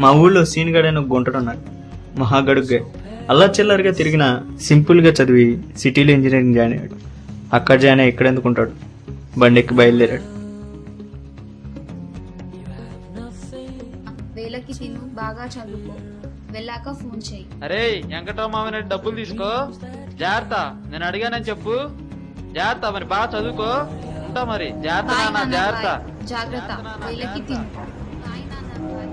మా ఊళ్ళో సీన్ గడైన గుంటడున్నాడు, మహాగడుగ్గా అల్లా చిల్లరగా తిరిగిన సింపుల్గా చదివి సిటీలో ఇంజనీరింగ్ జాయిన్ అయ్యాడు. అక్కడ జాయిన్ అయ్యి ఇక్కడ ఎందుకుంటాడు, బండి ఎక్కి బయలుదేరాడు. వేళకి తిను, బాగా చదువుకో, వెళ్ళాక ఫోన్ చేయి. అరే వెంకటరామావి డబ్బులు తీసుకో, జాగ్రత్త. నేను అడిగానని చెప్పు, జాగ్రత్త. మరి బాగా చదువుకో, ఉంటా మరి. జాగ్రత్త బాయ్ నాన్న, నాన్న, జాగ్రత్త. బాయ్. జాగ్రత్త, వేళకి తిను. బాయ్ నాన్న, bye.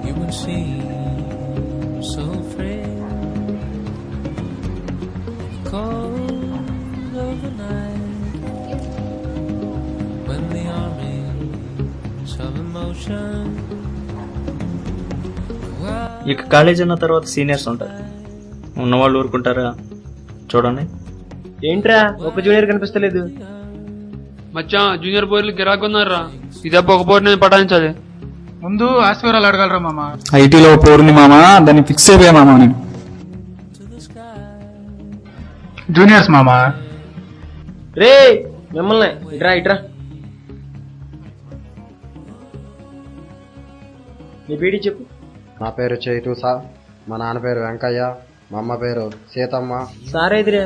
You would seem so frail, cold of the night, when the armies of emotion. ఇక కాలేజ్ అన్న తర్వాత సీనియర్స్ ఉంటారు, ఉన్నవాళ్ళు ఊరుకుంటారా? చూడండి. ఏంట్రా ఒక జూనియర్ కనిపిస్తలేదు? మచ్చా జూనియర్ పోర్లు గిరాకున్నారా, ఇదప్ప ఒక పోరు నేను పటాయించాలి. ముందు ఆశీర్వాదాలు అడగలరా మామ. ఐటీలో పోరుని మామ, దాన్ని ఫిక్స్ అయిపోయా మామ నేను. జూనియర్స్ మామ. రే మిమ్మల్ని ఇట్రా ఇట్రా. నీ పీడి చెప్పు. నా పేరు చైతు సార్, మా నాన్న పేరు వెంకయ్య, మా అమ్మ పేరు సీతమ్మ. సార్ ఎదురా,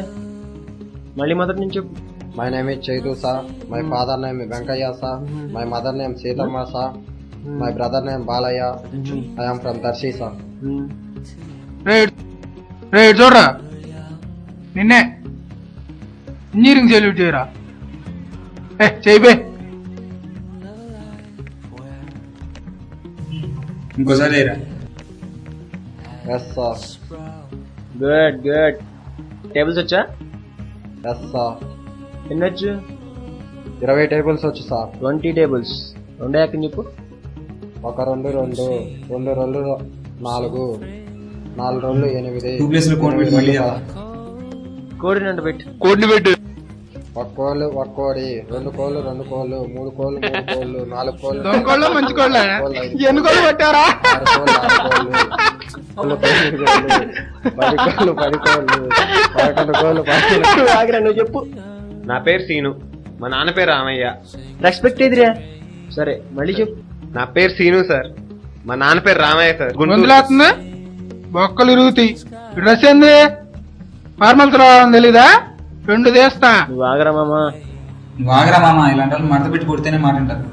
మళ్ళీ మొదటి నుంచి చెప్పు. My name is Chaitu sir, my father name Venkayya sir, my mother name Seethamma sir, my brother name Balayya, I am from Darsi sir. రే చూడరా, నిన్నే ఇంజనీరింగ్ సెల్యూట్ చేయరా. చేయిబే. ఇంకోసారి yes sir. Good good. Tables వచ్చా? Yes sir. ఎన్ని వచ్చు? 20 టేబుల్స్ వచ్చు సార్. 20 టేబుల్స్. రెండే ఎక్కని చెప్పు. 1 2 2 2 2 4 4 2 8 2 ప్లేస్లో కోడ్ పెట్టి మళ్ళీ కోడినంట పెట్టు. కోడిని పెట్టు. 1 కోళ్ళు 1 కోడి, 2 కోళ్ళు 2 కోళ్ళు, 3 కోళ్ళు 3 కోళ్ళు, 4 కోళ్ళు, దొంగకోళ్ళు మంచి కోళ్ళ, ఎన్ని కోళ్ళు పట్టారా? 6 కోళ్ళు 6 కోళ్ళు, 10 కోళ్ళు 10 కోళ్ళు, 11 కోళ్ళు 11. ఆగిరా, నువ్వు చెప్పు. నా పేరు సీను, మా నాన్న పేరు రామయ్య. రెస్పెక్ట్ ఎదురా. సరే మళ్ళీ చెప్పు. నా పేరు సీను సార్, మా నాన్న పేరు రామయ్య సార్. గొంతులేస్తుంది, బొక్కలు ఇరుగుతాయి. డ్రెస్ ఏంది? ఫార్మల్స్ రావాలని తెలీదా? 2 తీస్తా. నువ్వు ఆగరా మామా. నువ్వు ఆగరా మామ, ఇలాంటి వాళ్ళు మడత పెట్టి కొడితేనే మాట అంటారు.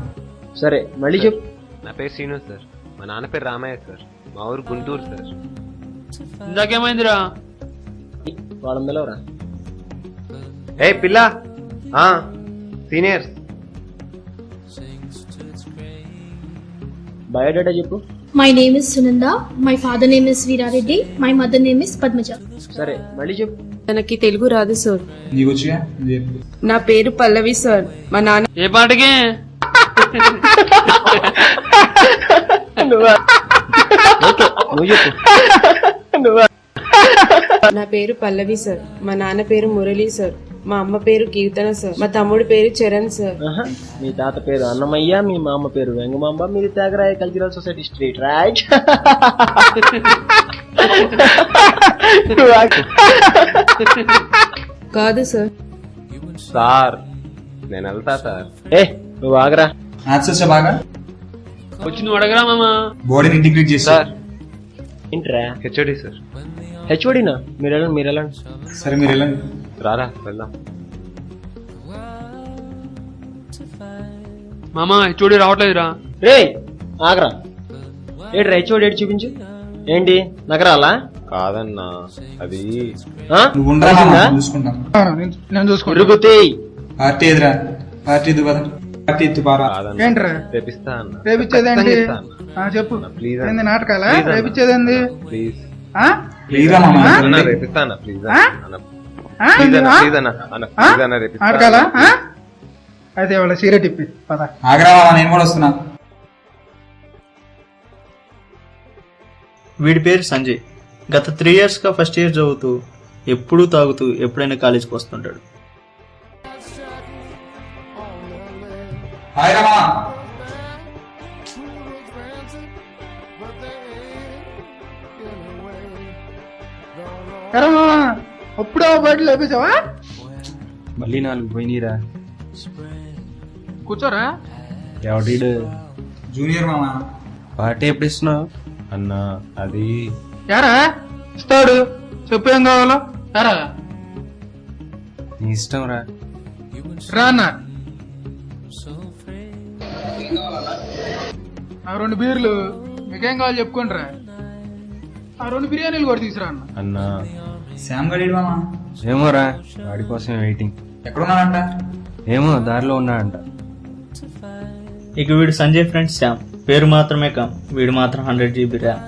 సరే మళ్ళీ చెప్పు. నా పేరు సీను సార్, మా నాన్న పేరు రామయ్య సార్, మా ఊరు గుంటూరు సార్. ఇందాకేమైందిరా? వాళ్ళందరూ రా. ఏ పిల్ల, సీనియర్స్. బయోడేటా చెప్పు. My name is Sunanda. My father name is Veerareddy. My mother name is Padmaja. సరే మళ్ళీ చెప్పు. తనకి తెలుగు రాదు సార్. నీకు వచ్చిగా నువ్వు చెప్పు. నా పేరు పల్లవి సార్. మా నాన్న ఏ పాటకి? నువ్వు చెప్పు. నా పేరు పల్లవి సార్. మా నాన్న పేరు మురళి సార్. మా అమ్మ పేరు కీర్తన సార్. మా తమ్ముడి పేరు చరణ్ సార్. మీ తాత పేరు అన్నమయ్య, మీ మామ పేరు వెంగమాంబ, మీది Thyagaraya cultural society street right. కాదు సార్. సార్ నేను వెళ్తా సార్. నువ్వు ఆగరా. మ్యాథ్స్ వచ్చా బాగా? వచ్చి నువ్వు అడగరా మామా. బాడీని ఇంటిగ్రేట్ చేసి సార్ ఏంట్రా? HOD sir. హెచ్ఓడినా? మీరు వెళ్ళండి. సరే మీరు వెళ్ళండి. రారా వెళ్దాం. మామా చూడి రావట్లేదురా. రే ఆగరా. ఏడ్రా హెచ్ఓడి ఏడు చూపించు. ఏంటి నగరాలా? కాదన్నా, అది నువ్వు ఉండరా మామ, చూసుకుంటాం. నేను చూసుకుంటా. ఇరుగుతాయి. పార్టీ ఎదురా, పార్టీ ఎద్దు కదా, పార్టీ ఎత్తు పారా. ఏంట్రా రేపిస్తా అన్న. రేపిచ్చేదేంటి? చెప్పు. ప్లీజ్ ఏంది నాటకాలా? రేపిచ్చేదేంది? ప్లీజ్ ప్లీజ్ మామ. అన్న రేపిస్తా అన్న. ప్లీజ్ అన్న, ప్లీజ్ అన్న, ప్లీజ్ అన్న, ప్లీజ్ అన్న రేపిస్తా. నాటకాలా? అయితే వాళ్ళ సీరియట్ ఇప్పి పద. ఆగరా మామ, నేను కూడా వస్తున్నా. వీడి పేరు సంజయ్. గత 3 yearsగా ఫస్ట్ ఇయర్ చదువుతూ ఎప్పుడూ తాగుతూ ఎప్పుడైనా కాలేజీకి వస్తుంటాడు. హాయ్ రా మామ. అప్పుడే బయట లేపేసావా? మళ్ళీ 4 పోయినీరా. కూర్చోరా. ఎవడీడు? జూనియర్ మామ. పార్టీ ఎప్పుడు ఇస్తున్నావు? అన్నా అది యారా ఇస్తాడు, చెప్పు ఏం కావాలో. యారా నీ ఇష్టం రా. రా అన్న. ఆ 2 బీర్లు మీకేం కావాలి చెప్పుకోండి రా. ఆ 2 బిర్యానీలు కూడా తీసురా అన్న. అన్నా శ్యామ్ గడీడు మామ. ఏమోరా, వాడి కోసం వెయిటింగ్. ఎక్కడున్నాడంట? ఏమో దారిలో ఉన్నాడంట. ఇక వీడు సంజయ్ ఫ్రెండ్ శ్యామ్. పేరు మాత్రమే కమ్, వీడు మాత్రం 100 GB ర్యామ్.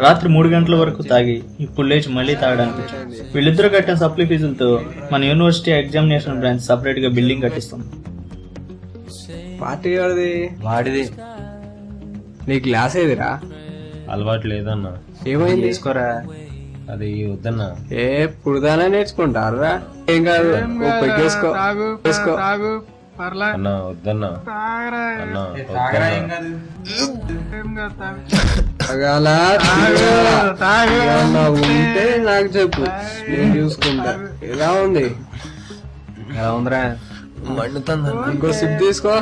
రాత్రి 3 గంటల వరకు తాగి ఇప్పుడు లేచి మళ్ళీ తాగడానికి. వీళ్ళిద్దరూ కట్టిన సప్లీ ఫీజులతో మన యూనివర్సిటీ ఎగ్జామినేషన్ బ్రాంచ్ సపరేట్ గా బిల్డింగ్ కట్టిస్తాం. పార్టీ వాడిది. వాడిది. నీ గ్లాస్ ఏదిరా? అలవాటు లేదన్నా. ఏమైంది? తీసుకోరా. అది వద్దన్నా. పుడుదానే నేర్చుకుంటారా? ఏం కాదు, పెగ్గేసుకో. తాగు తాగు పర్లా. అన్నా వద్దన్నా. తాగరా. అన్నా తాగరా ఏం కాదు. ఏం కాదు, తాగు. ఏమన్నా ఉంటే నాకు చెప్పు, నేను చూసుకుంటా. ఎలా ఉంది? ఎలా ఉందిరా? మండుతుందా? ఇంకో సిప్ తీసుకో.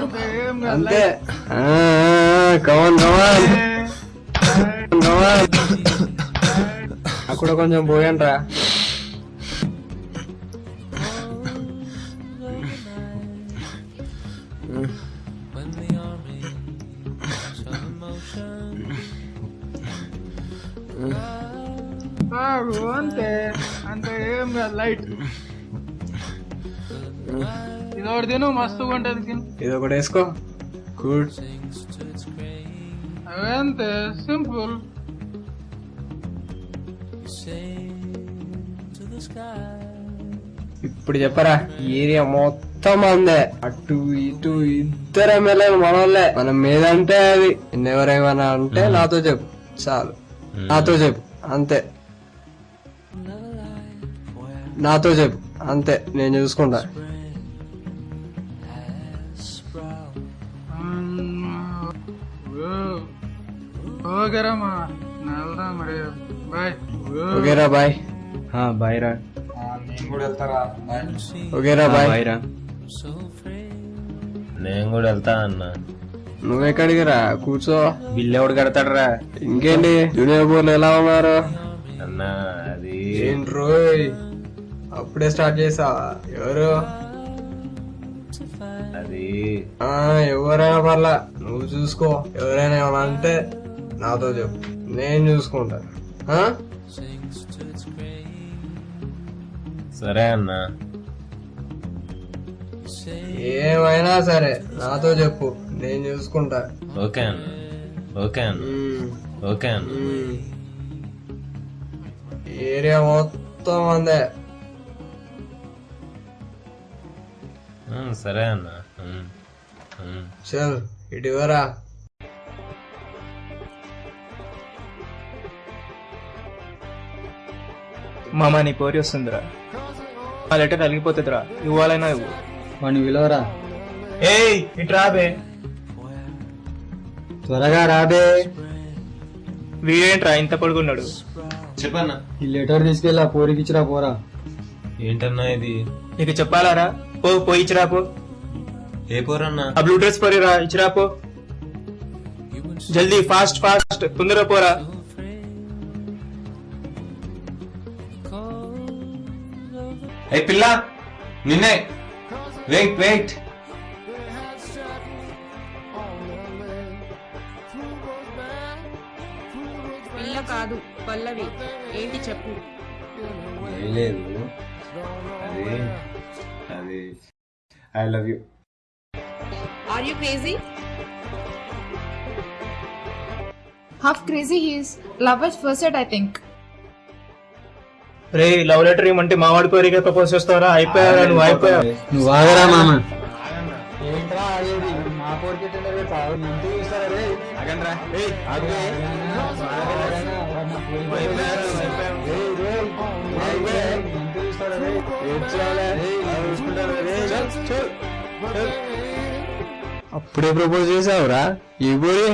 అంతే. కమాన్ కమాన్ కమాన్. అక్కడ కొంచెం పోయండ్రా. తాగు అంతే అంతే, ఏం కాదు, లైట్. ఇదొకటి తిను, మస్తుగా ఉంటది. తిను. ఇది ఒకటి వేసుకో. గుడ్. అంతే సింపుల్. ఇప్పుడు చెప్పరా, ఈ ఏరియా మొత్తం అందే. అటు ఇటు ఇద్దరు ఎమ్మెల్యేలు మనోళ్ళే. మనం మీదంటే అది. ఎవరేమన్నా అంటే నాతో చెప్పు చాలు. నాతో చెప్పు అంతే. నాతో చెప్పు అంతే, నేను చూసుకుంటా. ఓకేరా మా వెళ్దా మరి. బాయ్. ఓకేరా బాయ్. బాయ్ రా. నేను కూడా వెళ్తారా? ఓకేరా బాయ్. బాయ్ రా. నేను కూడా వెళ్తా అన్నా. నువ్వెక్కడికి రా, కూర్చో. బిల్లు ఎవడు కడతాడరా? ఇంకేంటి జూనియర్ బోర్లు ఎలా ఉన్నారు? అన్నా అది ఏంట్రోయ్ అప్పుడే స్టార్ట్ చేసావా? ఎవరు? అది ఎవరైనా పర్లా, నువ్వు చూసుకో. ఎవరైనా ఏమన్నా అంటే నాతో చెప్పు, నేను చూసుకుంటా. సరే అన్నా. ఏమైనా సరే నాతో చెప్పు, నేను చూసుకుంటా. ఓకే అన్న. ఓకే అన్న. ఓకే అన్న. ఏరియా మొత్తం అందే. సరే అన్న. చల్ ఇటువరా. మామ నీ పోరి వస్తుందిరా. ఆ లెటర్ అలిగిపోతుందిరా, ఇవ్వాలైనా ఇవ్వు. వాడిని విలువరా. ఏయ్ ఇటు రాబే. త్వరగా రాబే. వీడేంట్రా ఇంత పడుకున్నాడు? చెప్పన్నా. ఈ లెటర్ తీసుకెళ్ళి ఆ పోరికి ఇచ్చిరా పోరా. ఏంటన్నా ఇది? నీకు చెప్పాలారా? పోయి ఇచ్చిరా పో. ఏ పోరన్నా? ఆ బ్లూ డ్రెస్ పోరిరా, ఇచ్చిరా పో. జల్దీ ఫాస్ట్ ఫాస్ట్ తొందరగా పోరా. ఏ పిల్ల, నిన్నే. Wait wait. పిల్ల కాదు పల్లవి. ఏంటి చెప్పు. ఏం లేదు. అది అది I love you. Are you crazy? Half crazy he is. Love at first sight, I think. Ray love letter ఏమంటే మావాడి కోరిక ప్రపోజ్ చేస్తావరా? అయిపోయారా నువ్వు? అయిపోయావు. నువ్వు ఆగరా మామ. అప్పుడే ప్రపోజ్ చేసావురా? ఈ పోయి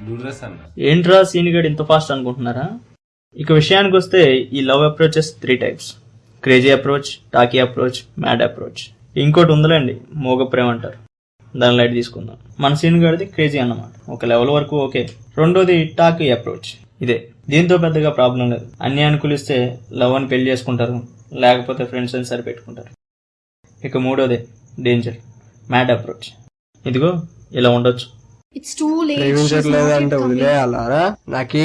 బ్లూ డ్రెస్ అన్న. ఏంట్రా సీన్ గడ్ ఇంత ఫాస్ట్ అనుకుంటున్నారా? ఇక విషయానికి వస్తే ఈ love approaches 3 types. Crazy approach, talky approach, mad approach. ఇంకోటి ఉందిలేండి, మోగ ప్రేమ అంటారు. దాని లైట్ తీసుకుందాం. మన సీన్ గడిది క్రేజీ అన్నమాట, ఒక లెవెల్ వరకు ఓకే. రెండోది టాకీ అప్రోచ్. ఇదే, దీంతో పెద్దగా ప్రాబ్లం లేదు. అన్ని అనుకూలిస్తే లవ్ అని పెళ్లి చేసుకుంటారు, లేకపోతే ఫ్రెండ్స్ అని సరిపెట్టుకుంటారు. ఇక మూడోదే డేంజర్, మ్యాడ్ అప్రోచ్. ఇదిగో ఇలా ఉండొచ్చు. It's too late. She's not ప్రేమించట్లేదంటే yet coming. వదిలేయాలారా? నాకే